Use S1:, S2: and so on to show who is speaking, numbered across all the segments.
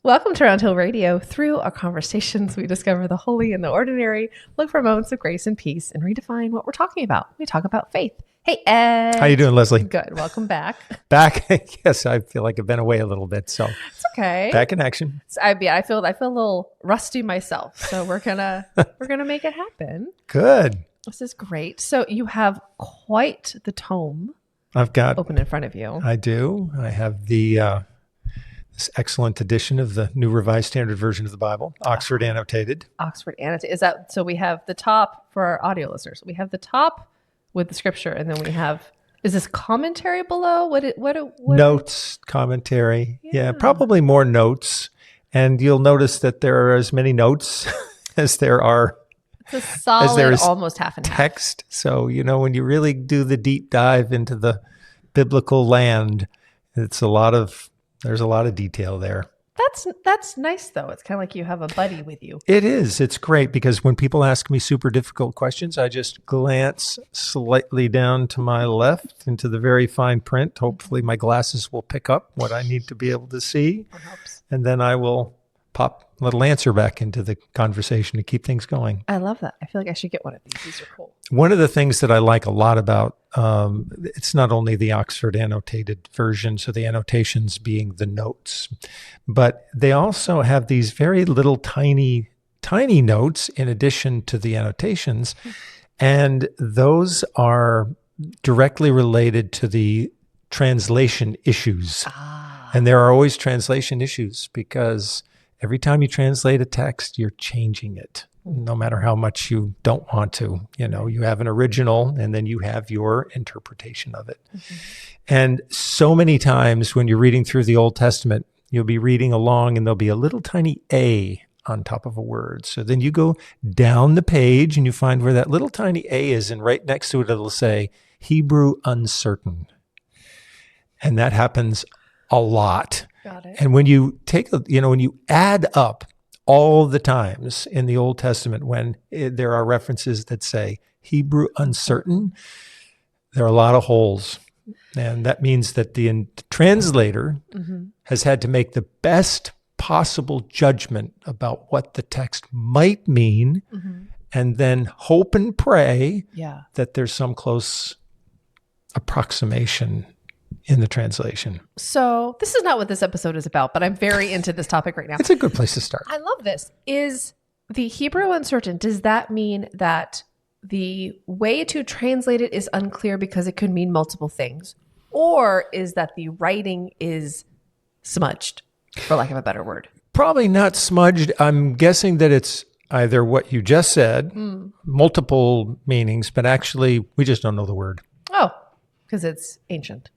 S1: Welcome to Round Hill Radio. Through our conversations, we discover the holy and the ordinary, look for moments of grace and peace, and redefine what we're talking about. We talk about faith. Hey, Ed.
S2: How you doing, Leslie?
S1: Good. Welcome back.
S2: Back. Yes, I feel like I've been away a little bit, so
S1: It's okay.
S2: back in action.
S1: I feel a little rusty myself, so we're gonna make it happen.
S2: Good.
S1: This is great. So you have quite the tome
S2: I've got.
S1: open in front of you.
S2: I do. I have the this excellent edition of the New Revised Standard Version of the Bible, Oxford Annotated.
S1: Oxford Annotated. Is that so? We have the top for our audio listeners. We have the top with the scripture, and then we have. Is this commentary below? What
S2: Notes, commentary.
S1: Yeah.
S2: Yeah, probably more notes. And you'll notice that there are as many notes as there are
S1: It's a solid,
S2: there is
S1: almost half and half.
S2: text. So, when you really do the deep dive into the biblical land, there's a lot of detail there.
S1: That's nice though. It's kind of like you have a buddy with you.
S2: It is. It's great because when people ask me super difficult questions, I just glance slightly down to my left into the very fine print. Hopefully my glasses will pick up what I need to be able to see.
S1: Perhaps.
S2: And then I will pop a little answer back into the conversation to keep things going.
S1: I love that. I feel like I should get one of these. These are cool.
S2: One of the things that I like a lot about it's not only the Oxford Annotated version, so the annotations being the notes, but they also have these very little tiny notes in addition to the annotations, and those are directly related to the translation issues. And there are always translation issues because every time you translate a text, you're changing it. No matter how much you don't want to, you have an original and then you have your interpretation of it. Mm-hmm. And so many times when you're reading through the Old Testament, you'll be reading along and there'll be a little tiny A on top of a word. So then you go down the page and you find where that little tiny A is, and right next to it, it'll say Hebrew uncertain. And that happens a lot.
S1: Got it.
S2: And when you when you add up all the times in the Old Testament when there are references that say Hebrew uncertain, there are a lot of holes. And that means that the translator has had to make the best possible judgment about what the text might mean, and then hope and pray that there's some close approximation in the translation.
S1: So this is not what this episode is about, but I'm very into this topic right now.
S2: It's a good place to start.
S1: I love this. Is the Hebrew uncertain, does that mean that the way to translate it is unclear because it could mean multiple things? Or is that the writing is smudged, for lack of a better word?
S2: Probably not smudged. I'm guessing that it's either what you just said, multiple meanings, but actually we just don't know the word.
S1: Oh, because it's ancient.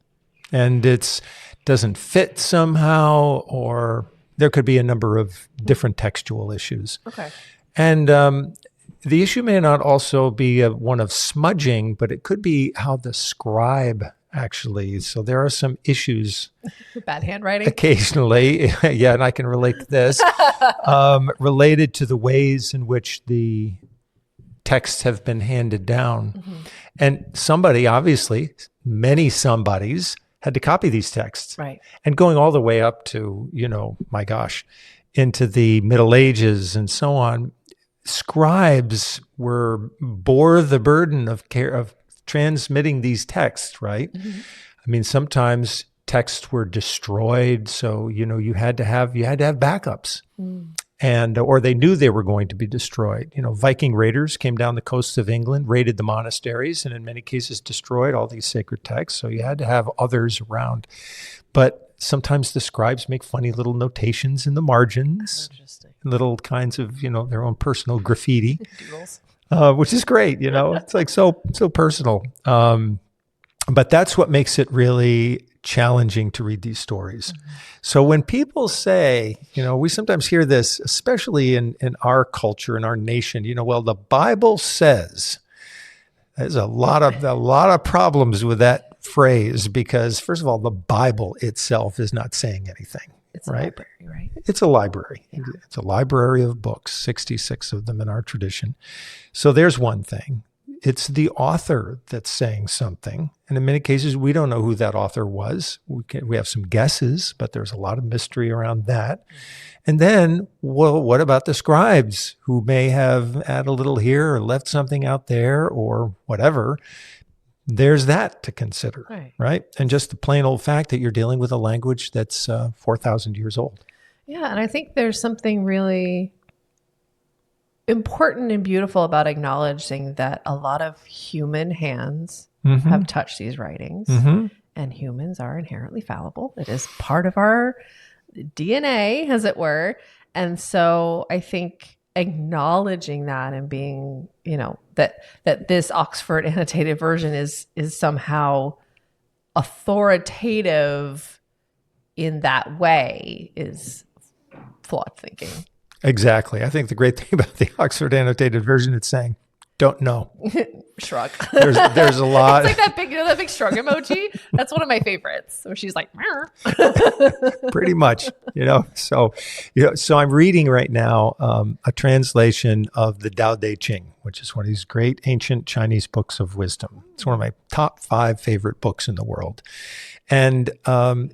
S2: And it doesn't fit somehow, or there could be a number of different textual issues.
S1: Okay.
S2: And the issue may not also be one of smudging, but it could be how the scribe actually. So there are some issues.
S1: Bad handwriting.
S2: Occasionally. Yeah, and I can relate to this. Related to the ways in which the texts have been handed down. And somebody, obviously, many somebodies, had to copy these texts.
S1: Right.
S2: And going all the way up to, into the Middle Ages and so on, scribes bore the burden of transmitting these texts, right? I mean, sometimes texts were destroyed, so you had to have backups. And or they knew they were going to be destroyed. Viking raiders came down the coasts of England, raided the monasteries, and in many cases destroyed all these sacred texts. So you had to have others around. But sometimes the scribes make funny little notations in the margins, little kinds of their own personal graffiti, which is great. It's like so personal. But that's what makes it really challenging to read these stories. So when people say, we sometimes hear this, especially in our culture, in our nation, well, the Bible says, there's a lot of problems with that phrase because, first of all, the Bible itself is not saying anything.
S1: It's a library, right?
S2: It's a library.
S1: Yeah.
S2: It's a library of books, 66 of them in our tradition. So there's one thing. it's the author that's saying something. And in many cases, we don't know who that author was. We have some guesses, but there's a lot of mystery around that. And then, well, what about the scribes who may have added a little here or left something out there or whatever? There's that to consider, right? And just the plain old fact that you're dealing with a language that's 4,000 years old.
S1: Yeah, and I think there's something really important and beautiful about acknowledging that a lot of human hands have touched these writings, and humans are inherently fallible. It is part of our DNA, as it were. And so I think acknowledging that and being, that this Oxford annotated version is somehow authoritative in that way is flawed thinking.
S2: Exactly. I think the great thing about the Oxford annotated version, it's saying, don't know.
S1: Shrug.
S2: There's a lot.
S1: It's like that big shrug emoji. That's one of my favorites. So she's like,
S2: pretty much, So I'm reading right now a translation of the Tao Te Ching, which is one of these great ancient Chinese books of wisdom. It's one of my top 5 favorite books in the world. And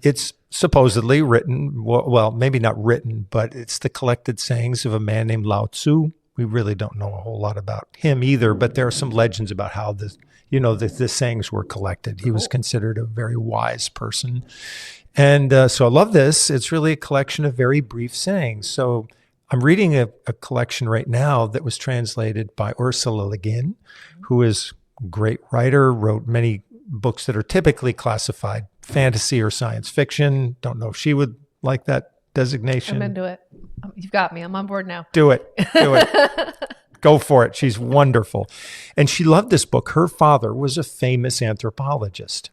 S2: it's supposedly written, well, maybe not written, but it's the collected sayings of a man named Lao Tzu. We really don't know a whole lot about him either, but there are some legends about how the sayings were collected. He was considered a very wise person. And so I love this. It's really a collection of very brief sayings. So I'm reading a collection right now that was translated by Ursula Le Guin, who is a great writer, wrote many books that are typically classified fantasy or science fiction. Don't know if she would like that designation.
S1: I'm into it. You've got me. I'm on board now.
S2: Do it. Go for it. She's wonderful. And she loved this book. Her father was a famous anthropologist.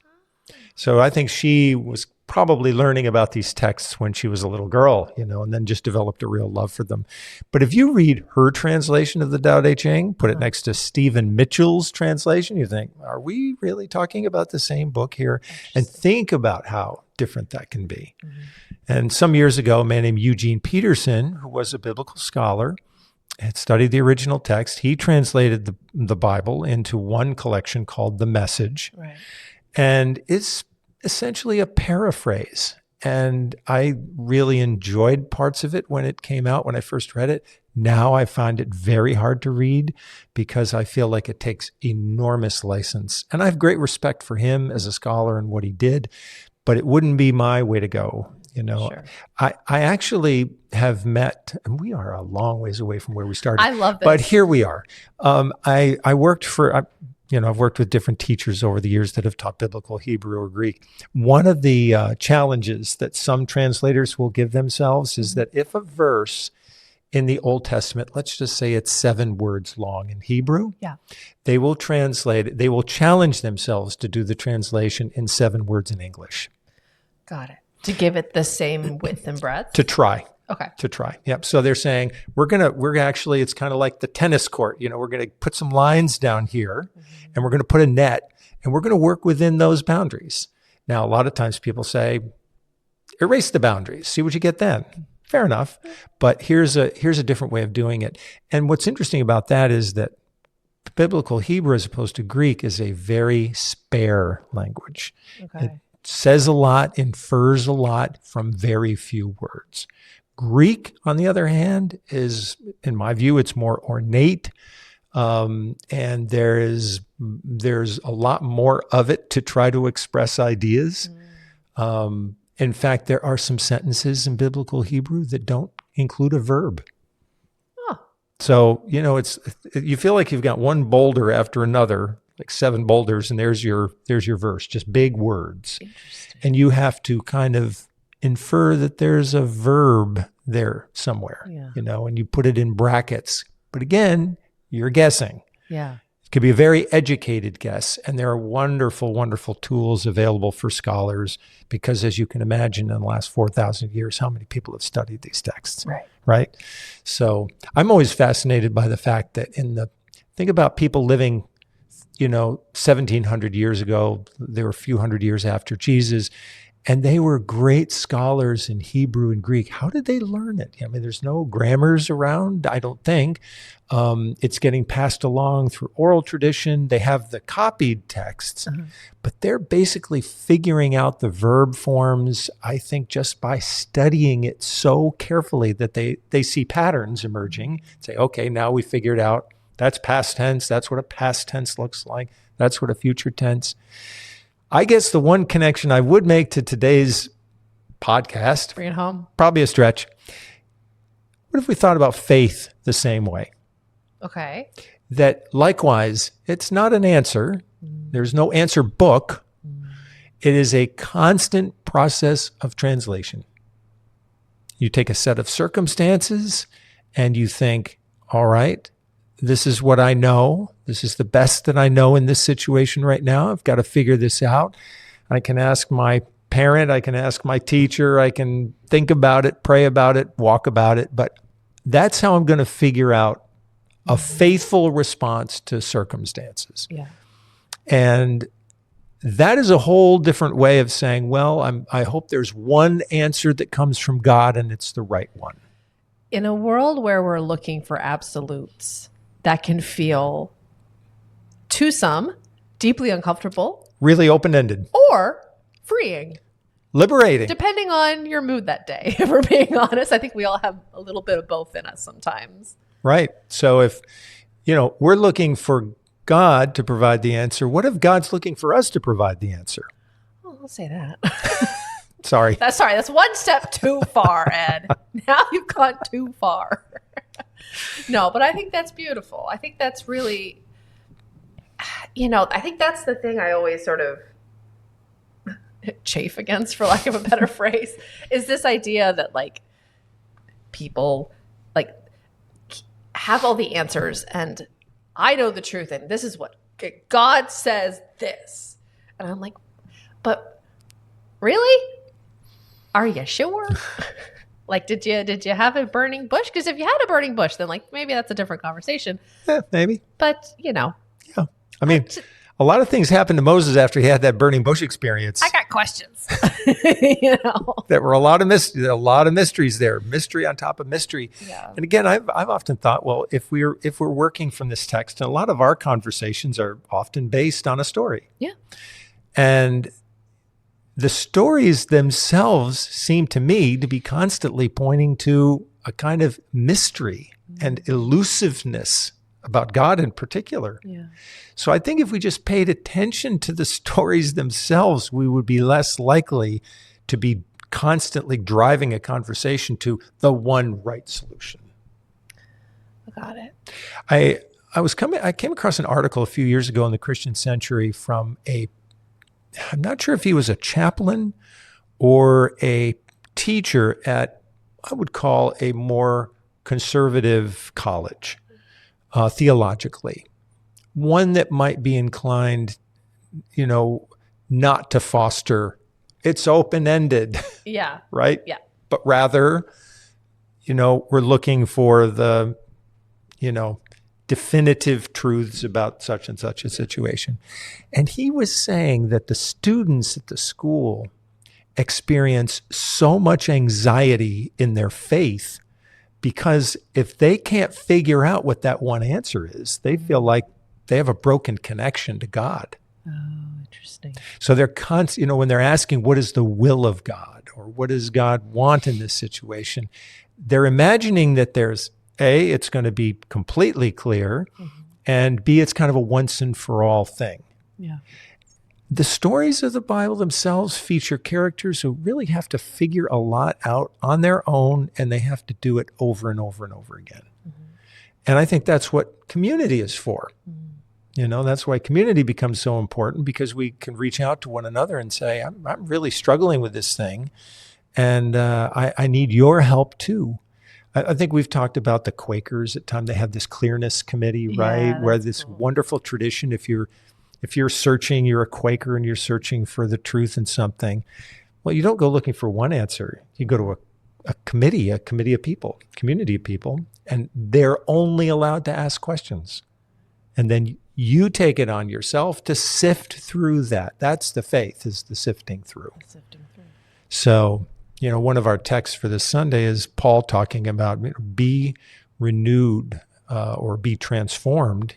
S2: So I think she was probably learning about these texts when she was a little girl, and then just developed a real love for them. But if you read her translation of the Tao Te Ching, put it next to Stephen Mitchell's translation, you think, are we really talking about the same book here? And think about how different that can be. And some years ago, a man named Eugene Peterson, who was a biblical scholar, had studied the original text. He translated the Bible into one collection called The Message.
S1: Right.
S2: And it's essentially a paraphrase. And I really enjoyed parts of it when it came out, when I first read it. Now I find it very hard to read because I feel like it takes enormous license. And I have great respect for him as a scholar and what he did, but it wouldn't be my way to go.
S1: Sure.
S2: I actually have met, and we are a long ways away from where we started.
S1: I love this.
S2: But here we are. I worked I've worked with different teachers over the years that have taught biblical Hebrew or Greek. One of the challenges that some translators will give themselves is that if a verse in the Old Testament, let's just say it's 7 words long in Hebrew, they will translate it. They will challenge themselves to do the translation in 7 words in English.
S1: Got it. To give it the same width and breadth?
S2: To try.
S1: Okay.
S2: To try. Yep. So they're saying it's kind of like the tennis court. We're going to put some lines down here and we're going to put a net and we're going to work within those boundaries. Now, a lot of times people say, erase the boundaries. See what you get then. Fair enough. But here's a different way of doing it. And what's interesting about that is that biblical Hebrew, as opposed to Greek, is a very spare language.
S1: Okay.
S2: It says a lot, infers a lot from very few words. Greek, on the other hand, is, in my view, it's more ornate, and there's a lot more of it to try to express ideas. In fact, there are some sentences in biblical Hebrew that don't include a verb.
S1: Oh.
S2: So, you feel like you've got one boulder after another, like 7 boulders, and there's your verse, just big words.
S1: Interesting.
S2: And you have to kind of infer that there's a verb there somewhere, and you put it in brackets. But again, you're guessing.
S1: Yeah.
S2: It could be a very educated guess. And there are wonderful, wonderful tools available for scholars because, as you can imagine, in the last 4,000 years, how many people have studied these texts? Right? So I'm always fascinated by the fact that think about people living 1,700 years ago. They were a few hundred years after Jesus. And they were great scholars in Hebrew and Greek. How did they learn it? I mean, there's no grammars around, I don't think. It's getting passed along through oral tradition. They have the copied texts, but they're basically figuring out the verb forms, I think, just by studying it so carefully that they see patterns emerging. Say, okay, now we figured out that's past tense. That's what a past tense looks like. That's what a future tense. I guess the one connection I would make to today's podcast,
S1: Bring it home.
S2: probably a stretch. What if we thought about faith the same way?
S1: Okay.
S2: That likewise, it's not an answer. There's no answer book. It is a constant process of translation. You take a set of circumstances and you think, all right, this is what I know. This is the best that I know in this situation right now. I've got to figure this out. I can ask my parent. I can ask my teacher. I can think about it, pray about it, walk about it. But that's how I'm going to figure out a faithful response to circumstances.
S1: Yeah.
S2: And that is a whole different way of saying, well, I hope there's one answer that comes from God and it's the right one.
S1: In a world where we're looking for absolutes, that can feel, to some, deeply uncomfortable.
S2: Really open-ended.
S1: Or freeing.
S2: Liberating.
S1: Depending on your mood that day. If we're being honest, I think we all have a little bit of both in us sometimes.
S2: Right. So if, we're looking for God to provide the answer, what if God's looking for us to provide the answer?
S1: Oh, I'll say that.
S2: Sorry.
S1: That's one step too far, Ed. Now you've gone too far. No, but I think that's beautiful. I think that's really, I think that's the thing I always sort of chafe against, for lack of a better phrase, is this idea that people have all the answers and I know the truth and this is what God says this. And I'm like, but really? Are you sure? Did you have a burning bush? Because if you had a burning bush, then maybe that's a different conversation.
S2: Yeah, maybe.
S1: But,
S2: Yeah. I mean, a lot of things happened to Moses after he had that burning bush experience.
S1: I got questions.
S2: There were a lot of mysteries there, mystery on top of mystery.
S1: Yeah.
S2: And again, I've often thought, well, if we're working from this text, and a lot of our conversations are often based on a story.
S1: Yeah.
S2: And the stories themselves seem to me to be constantly pointing to a kind of mystery and elusiveness about God in particular.
S1: Yeah.
S2: So I think if we just paid attention to the stories themselves, we would be less likely to be constantly driving a conversation to the one right solution.
S1: Got it.
S2: I came across an article a few years ago in the Christian Century from I'm not sure if he was a chaplain or a teacher at, I would call, a more conservative college, theologically. One that might be inclined, not to foster, it's open-ended.
S1: Yeah.
S2: Right?
S1: Yeah.
S2: But rather, we're looking for the, definitive truths about such and such a situation. And he was saying that the students at the school experience so much anxiety in their faith because if they can't figure out what that one answer is, they feel like they have a broken connection to God.
S1: Oh, interesting.
S2: So they're when they're asking what is the will of God or what does God want in this situation, they're imagining that there's A, it's going to be completely clear, and B, it's kind of a once and for all thing.
S1: Yeah.
S2: The stories of the Bible themselves feature characters who really have to figure a lot out on their own, and they have to do it over and over and over again. And I think that's what community is for. That's why community becomes so important, because we can reach out to one another and say, I'm really struggling with this thing, and I need your help too. I think we've talked about the Quakers at times. They have this clearness committee, right?
S1: Yeah,
S2: Where
S1: that's
S2: this
S1: cool.
S2: wonderful tradition, if you're searching, you're a Quaker and you're searching for the truth in something, well, you don't go looking for one answer. You go to a committee of people, community of people, and they're only allowed to ask questions. And then you take it on yourself to sift through that. That's the faith, is the sifting through.
S1: Sifting through.
S2: So, one of our texts for this Sunday is Paul talking about be renewed or be transformed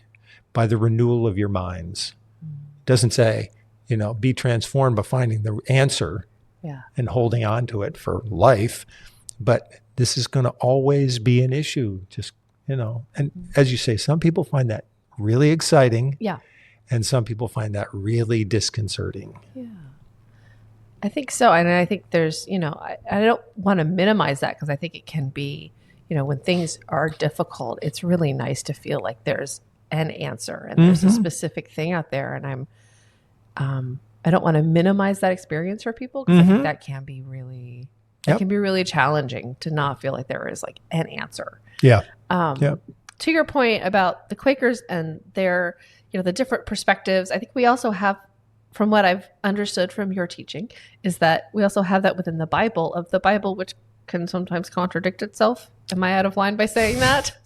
S2: by the renewal of your minds. It doesn't say, be transformed by finding the answer and holding on to it for life. But this is going to always be an issue. Just, and as you say, some people find that really exciting.
S1: Yeah.
S2: And some people find that really disconcerting.
S1: Yeah. I think so. And I think there's, I don't want to minimize that because I think it can be, when things are difficult, it's really nice to feel like there's an answer and there's a specific thing out there. And I don't want to minimize that experience for people because I think that can be really, challenging to not feel like there is like an answer.
S2: Yeah.
S1: To your point about the Quakers and their, the different perspectives, I think we also have, from what I've understood from your teaching, is that we also have that within the Bible, which can sometimes contradict itself. Am I out of line by saying that?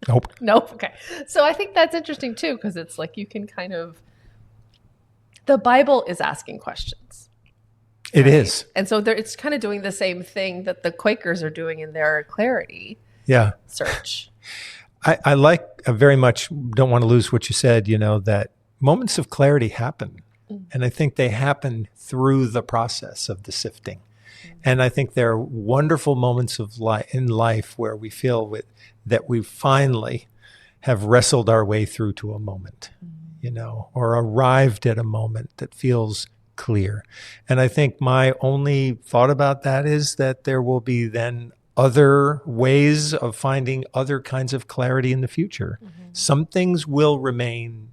S1: Nope. Okay. So I think that's interesting too, because it's like you can kind of, the Bible is asking questions.
S2: It is.
S1: And so it's kind of doing the same thing that the Quakers are doing in their clarity search.
S2: I very much don't want to lose what you said, that moments of clarity happen. And I think they happen through the process of the sifting. And I think there are wonderful moments of in life where we feel that we finally have wrestled our way through to a moment, or arrived at a moment that feels clear. And I think my only thought about that is that there will be then other ways of finding other kinds of clarity in the future. Some things will remain.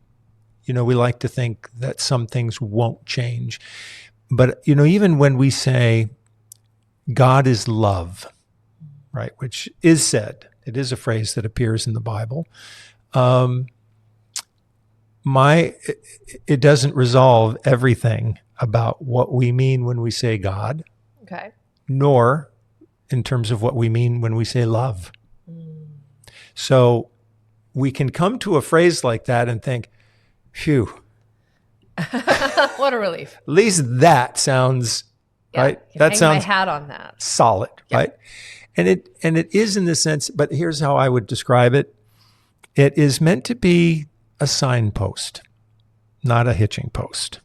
S2: We like to think that some things won't change. But, even when we say God is love, right, which is said, it is a phrase that appears in the Bible, it doesn't resolve everything about what we mean when we say God, nor in terms of what we mean when we say love. So we can come to a phrase like that and think, phew.
S1: What a relief.
S2: At least that sounds right. That sounds
S1: my hat on that.
S2: Solid, right? And it is in the sense, but here's how I would describe it. It is meant to be a signpost, not a hitching post.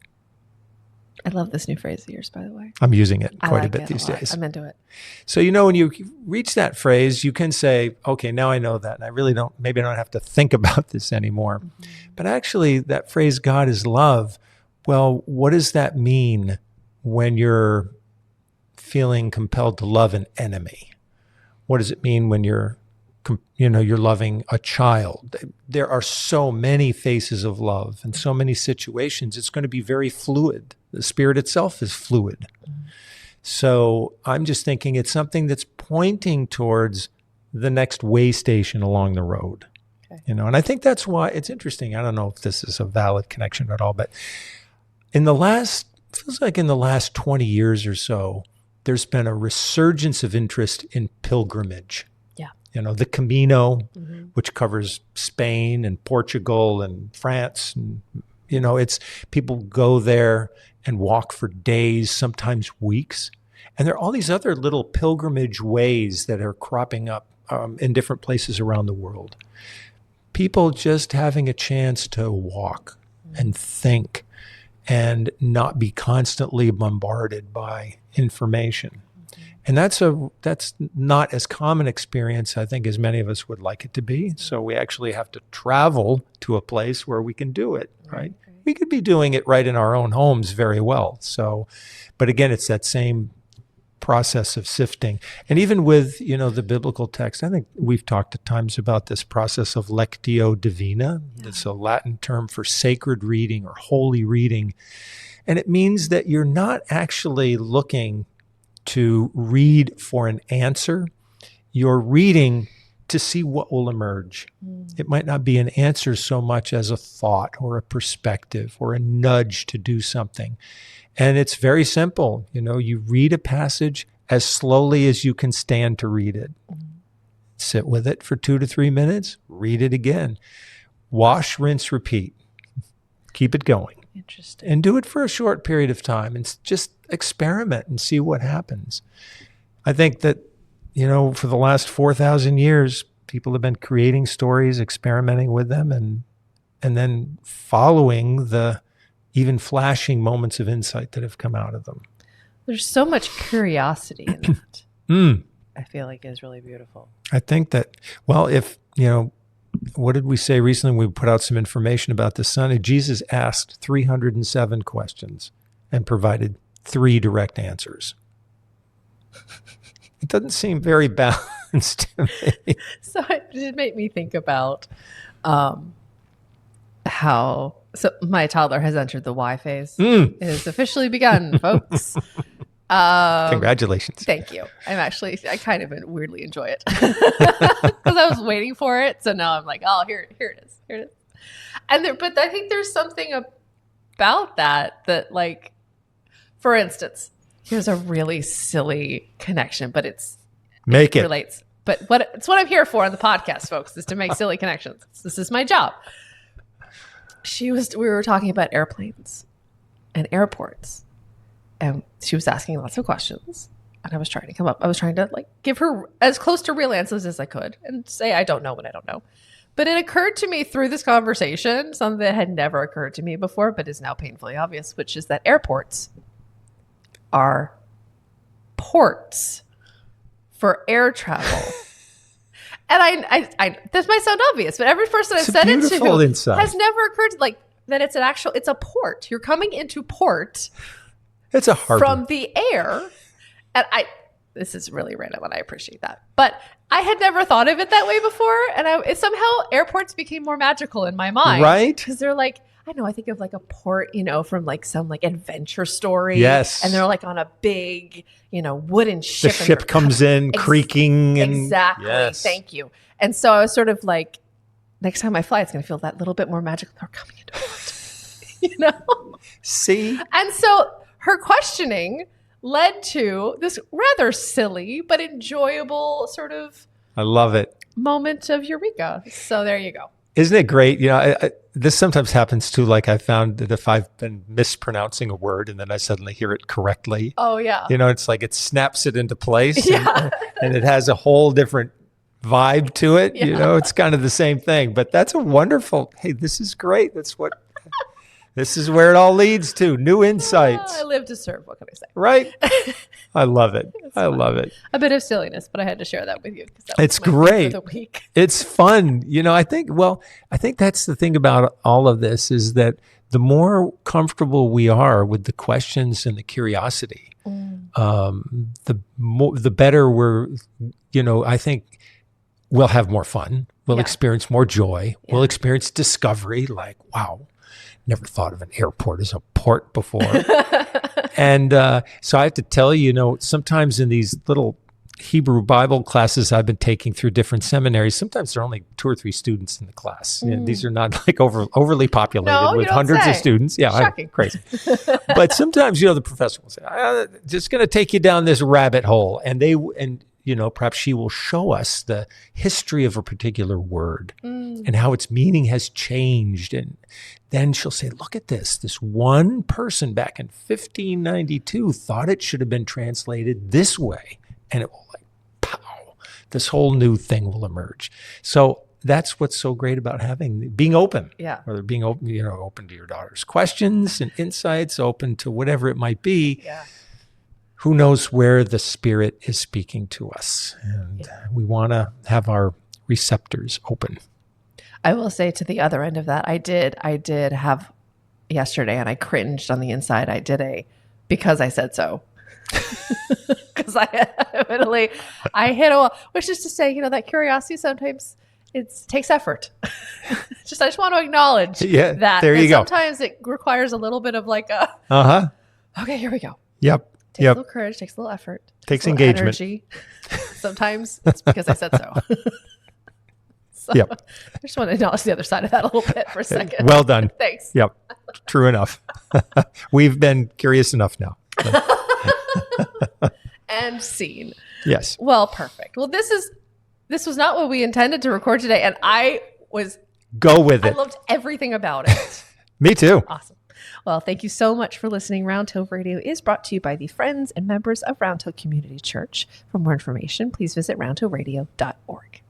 S1: I love this new phrase of yours, by the way.
S2: I'm using it quite a bit these days.
S1: I'm into it.
S2: So, when you reach that phrase, you can say, okay, now I know that. And I really maybe I don't have to think about this anymore. But actually, that phrase, God is love, well, what does that mean when you're feeling compelled to love an enemy? What does it mean when you're loving a child? There are so many faces of love and so many situations. It's going to be very fluid. The Spirit itself is fluid. So I'm just thinking it's something that's pointing towards the next way station along the road. And I think that's why it's interesting. I don't know if this is a valid connection at all, but feels like in the last 20 years or so, there's been a resurgence of interest in pilgrimage. The Camino, which covers Spain and Portugal and France. And, it's people go there and walk for days, sometimes weeks. And there are all these other little pilgrimage ways that are cropping up in different places around the world. People just having a chance to walk and think and not be constantly bombarded by information. And that's not as common experience, I think, as many of us would like it to be. So we actually have to travel to a place where we can do it, right? We could be doing it right in our own homes very well. So, but again, it's that same process of sifting. And even with, the biblical text, I think we've talked at times about this process of lectio divina. It's a Latin term for sacred reading or holy reading. And it means that you're not actually looking to read for an answer. You're reading to see what will emerge. It might not be an answer so much as a thought or a perspective or a nudge to do something. And it's very simple. You read a passage as slowly as you can stand to read it. Sit with it for 2 to 3 minutes, read it again. Wash, rinse, repeat. Keep it going.
S1: Interesting.
S2: And do it for a short period of time and just experiment and see what happens. I think that, for the last 4,000 years, people have been creating stories, experimenting with them, and then following the even flashing moments of insight that have come out of them.
S1: There's so much curiosity in that. I feel like is really beautiful.
S2: I think that, if, what did we say recently? We put out some information about the Son. Jesus asked 307 questions and provided 3 direct answers. It doesn't seem very balanced to me.
S1: So it did make me think about how my toddler has entered the Y phase. It has officially begun, folks.
S2: Congratulations.
S1: Thank you. I kind of weirdly enjoy it because I was waiting for it. So now I'm like, oh, here it is. But I think there's something about that like, for instance, here's a really silly connection, but it relates. But it's what I'm here for on the podcast, folks, is to make silly connections. This is my job. We were talking about airplanes and airports. And she was asking lots of questions, and I was trying to give her as close to real answers as I could and say, I don't know when I don't know. But it occurred to me through this conversation, something that had never occurred to me before, but is now painfully obvious, which is that airports are ports for air travel. And I this might sound obvious, but every person I've said it to has never occurred to, that it's a port. You're coming into port.
S2: It's a harbor.
S1: From the air. And this is really random and I appreciate that. But I had never thought of it that way before. And somehow airports became more magical in my mind.
S2: Right.
S1: Because they're I think of a port, from some adventure story.
S2: Yes.
S1: And they're on a big, wooden ship.
S2: The ship comes in creaking.
S1: Exactly.
S2: Yes.
S1: Thank you. And so I was sort of next time I fly, it's going to feel that little bit more magical. They're coming into port,
S2: See?
S1: And so her questioning led to this rather silly but enjoyable sort of
S2: I love it.
S1: moment of eureka. So there you go.
S2: Isn't it great? This sometimes happens too. I found that if I've been mispronouncing a word and then I suddenly hear it correctly.
S1: Oh, yeah.
S2: It's it snaps it into place
S1: Yeah.
S2: and it has a whole different vibe to it.
S1: Yeah.
S2: It's kind of the same thing. But that's a wonderful, hey, this is great. This is where it all leads to new insights.
S1: I live to serve. What can I say?
S2: Right? I love it. I love it.
S1: A bit of silliness, but I had to share that with you.
S2: It's great.
S1: For the week.
S2: It's fun. I think that's the thing about all of this is that the more comfortable we are with the questions and the curiosity, the better we're, I think we'll have more fun. We'll experience more joy. Yeah. We'll experience discovery wow. Never thought of an airport as a port before. And so I have to tell you, sometimes in these little Hebrew Bible classes I've been taking through different seminaries, sometimes there are only 2 or 3 students in the class. These are not overly populated with hundreds of students. Yeah,
S1: shocking.
S2: Crazy. But sometimes, the professor will say, just going to take you down this rabbit hole. And perhaps she will show us the history of a particular word and how its meaning has changed. And then she'll say, look at this. This one person back in 1592 thought it should have been translated this way. And it will pow, this whole new thing will emerge. So that's what's so great about being open.
S1: Yeah.
S2: Whether being open, open to your daughter's questions and insights, open to whatever it might be.
S1: Yeah.
S2: Who knows where the Spirit is speaking to us. And we want to have our receptors open.
S1: I will say to the other end of that, I did have yesterday, and I cringed on the inside. I did because I said so. Because I hit a wall, which is to say, that curiosity sometimes it takes effort. I just want to acknowledge that.
S2: There you go.
S1: Sometimes it requires a little bit of okay, here we go.
S2: Yep.
S1: Takes a little courage, takes a little effort.
S2: Takes
S1: engagement.
S2: Energy.
S1: Sometimes it's because I said so. I just want to acknowledge the other side of that a little bit for a second.
S2: Well done.
S1: Thanks.
S2: Yep. True enough. We've been curious enough now.
S1: And scene.
S2: Yes.
S1: Well, perfect. Well, this was not what we intended to record today, and
S2: Go with it.
S1: I loved everything about it.
S2: Me too.
S1: Awesome. Well, thank you so much for listening. Round Hill Radio is brought to you by the friends and members of Round Hill Community Church. For more information, please visit roundhillradio.org.